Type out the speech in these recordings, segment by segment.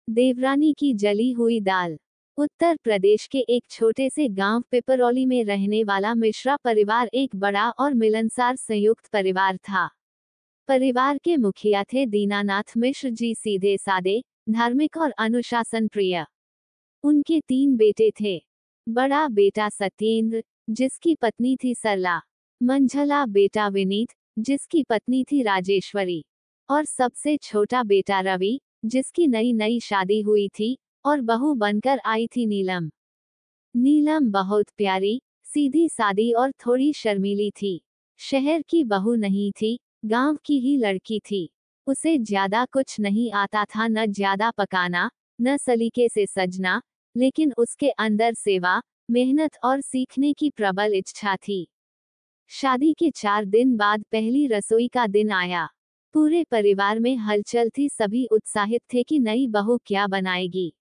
देवरानी की जली हुई दाल। उत्तर प्रदेश के एक छोटे से गांव पिपरौली में रहने वाला मिश्रा परिवार एक बड़ा और मिलनसार संयुक्त परिवार था। परिवार के मुखिया थे दीनानाथ मिश्र जी, सीधे सादे, धार्मिक और अनुशासन प्रिय। उनके 3 बेटे थे। बड़ा बेटा सत्येंद्र, जिसकी पत्नी थी सरला, मंझला बेटा विनीत, जिसकी पत्नी थी राजेश्वरी, और सबसे छोटा बेटा रवि, जिसकी नई नई शादी हुई थी और बहू बनकर आई थी नीलम। नीलम बहुत प्यारी, सीधी सादी और थोड़ी शर्मीली थी। शहर की बहू नहीं थी, गांव की ही लड़की थी। उसे ज्यादा कुछ नहीं आता था, न ज्यादा पकाना, न सलीके से सजना, लेकिन उसके अंदर सेवा, मेहनत और सीखने की प्रबल इच्छा थी। शादी के 4 दिन बाद पहली रसोई का दिन आया। पूरे परिवार में हलचल थी, सभी उत्साहित थे कि नई बहू क्या बनाएगी।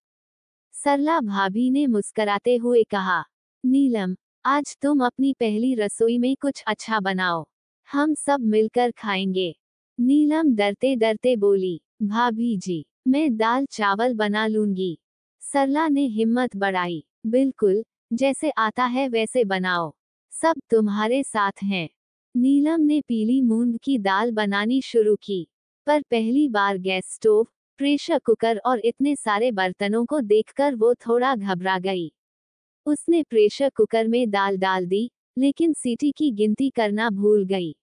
सरला भाभी ने मुस्कुराते हुए कहा, नीलम, आज तुम अपनी पहली रसोई में कुछ अच्छा बनाओ, हम सब मिलकर खाएंगे। नीलम डरते डरते बोली, भाभी जी, मैं दाल चावल बना लूंगी। सरला ने हिम्मत बढ़ाई, बिल्कुल, जैसे आता है वैसे बनाओ, सब तुम्हारे साथ हैं। नीलम ने पीली मूंग की दाल बनानी शुरू की, पर पहली बार गैस स्टोव, प्रेशर कुकर और इतने सारे बर्तनों को देखकर वो थोड़ा घबरा गई। उसने प्रेशर कुकर में दाल डाल दी, लेकिन सीटी की गिनती करना भूल गई।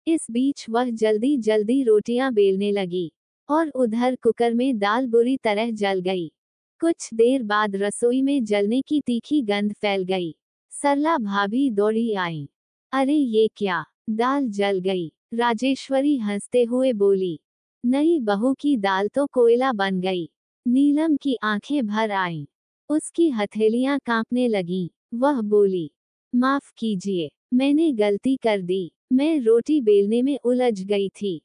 इस बीच वह जल्दी जल्दी रोटियां बेलने लगी, और उधर कुकर में दाल बुरी तरह जल गई। कुछ देर बाद रसोई में जलने की तीखी गंध फैल गई। सरला भाभी दौड़ी आई। अरे ये क्या, दाल जल गई। राजेश्वरी हंसते हुए बोली, नई बहू की दाल तो कोयला बन गई। नीलम की आंखें भर आईं। उसकी हथेलियां कांपने लगीं। वह बोली, माफ कीजिए, मैंने गलती कर दी, मैं रोटी बेलने में उलझ गई थी।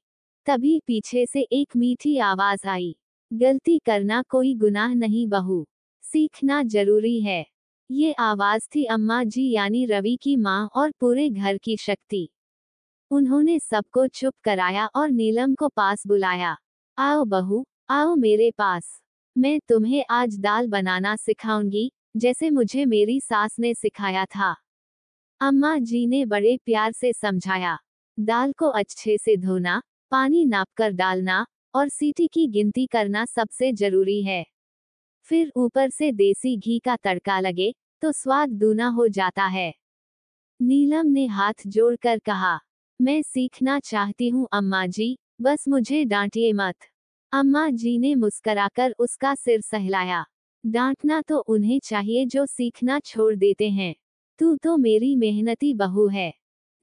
तभी पीछे से एक मीठी आवाज आई, गलती करना कोई गुनाह नहीं बहू, सीखना जरूरी है। ये आवाज थी अम्मा जी यानी रवि की माँ और पूरे घर की शक्ति। उन्होंने सबको चुप कराया और नीलम को पास बुलाया। आओ बहू, आओ मेरे पास, मैं तुम्हें आज दाल बनाना सिखाऊंगी, जैसे मुझे मेरी सास ने सिखाया था। अम्मा जी ने बड़े प्यार से समझाया। दाल को अच्छे से धोना, पानी नापकर डालना, और सीटी की गिनती करना सबसे जरूरी है। फिर ऊपर से देसी घी का तड़का लगे, तो स्वाद दूना हो जाता है। नीलम ने हाथ जोड़कर कहा, मैं सीखना चाहती हूँ अम्मा जी, बस मुझे डांटिए मत। अम्मा जी ने मुस्कुराकर उसका सिर सहलाया। डांटना तो उन्हें चाहिए जो सीखना छोड़ देते हैं। तू तो मेरी मेहनती बहू है।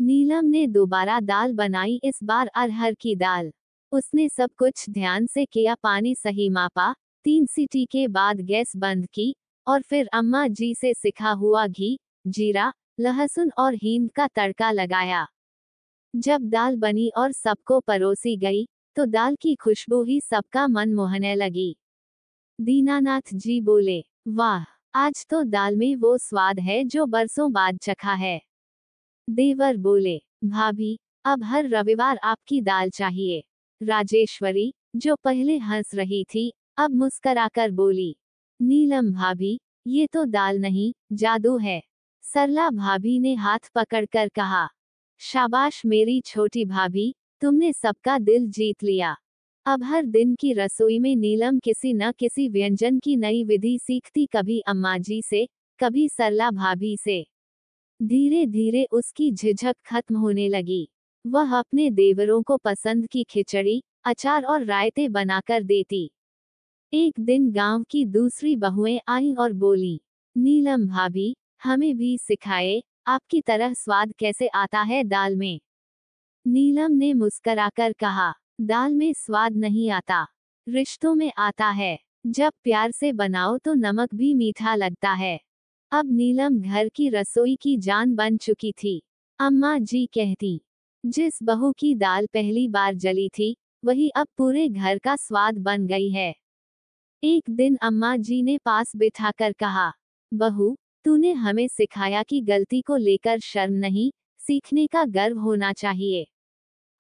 नीलम ने दोबारा दाल बनाई, इस बार अरहर की दाल। उसने सब कुछ ध्यान से किया, पानी सही मापा, 3 सीटी के बाद गैस बंद की, और फिर अम्मा जी से सिखा हुआ घी, जीरा, लहसुन और हींग का तड़का लगाया। जब दाल बनी और सबको परोसी गई, तो दाल की खुशबू ही सबका मन मोहने लगी। दीनानाथ जी बोले, वाह, आज तो दाल में वो स्वाद है जो बरसों बाद चखा है। देवर बोले, भाभी, अब हर रविवार आपकी दाल चाहिए। राजेश्वरी, जो पहले हंस रही थी, अब मुस्कराकर बोली, नीलम भाभी, ये तो दाल नहीं, जादू है। सरला भाभी ने हाथ पकड़कर कहा, शाबाश मेरी छोटी भाभी, तुमने सबका दिल जीत लिया। अब हर दिन की रसोई में नीलम किसी न किसी व्यंजन की नई विधि सीखती, कभी अम्मा जी से, कभी सरला भाभी से। धीरे धीरे उसकी झिझक खत्म होने लगी। वह अपने देवरों को पसंद की खिचड़ी, अचार और रायते बनाकर देती। एक दिन गांव की दूसरी बहुएं आईं और बोलीं, नीलम भाभी, हमें भी सिखाए, आपकी तरह स्वाद कैसे आता है दाल में। नीलम ने मुस्कुराकर कहा, दाल में स्वाद नहीं आता, रिश्तों में आता है। जब प्यार से बनाओ तो नमक भी मीठा लगता है। अब नीलम घर की रसोई की जान बन चुकी थी। अम्मा जी कहती, जिस बहू की दाल पहली बार जली थी, वही अब पूरे घर का स्वाद बन गई है। एक दिन अम्मा जी ने पास बिठाकर कहा, बहू, तूने हमें सिखाया कि गलती को लेकर शर्म नहीं, सीखने का गर्व होना चाहिए।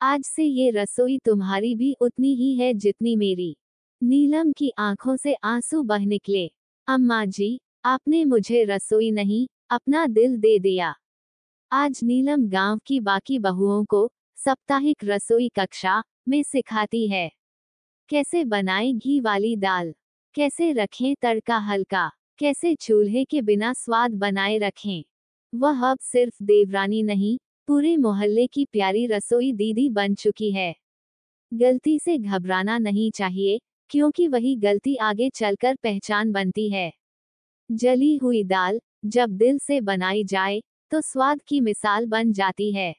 आज से ये रसोई तुम्हारी भी उतनी ही है जितनी मेरी। नीलम की आंखों से आंसू बह निकले। अम्मा जी, आपने मुझे रसोई नहीं, अपना दिल दे दिया। आज नीलम गांव की बाकी बहुओं को साप्ताहिक रसोई कक्षा में सिखाती है। कैसे बनाएं घी वाली दाल, कैसे रखें तड़का हल्का, कैसे चूल्हे के बिना स्वाद बनाए रखें। वह अब सिर्फ देवरानी नहीं, पूरे मोहल्ले की प्यारी रसोई दीदी बन चुकी है। गलती से घबराना नहीं चाहिए, क्योंकि वही गलती आगे चलकर पहचान बनती है। जली हुई दाल जब दिल से बनाई जाए तो स्वाद की मिसाल बन जाती है।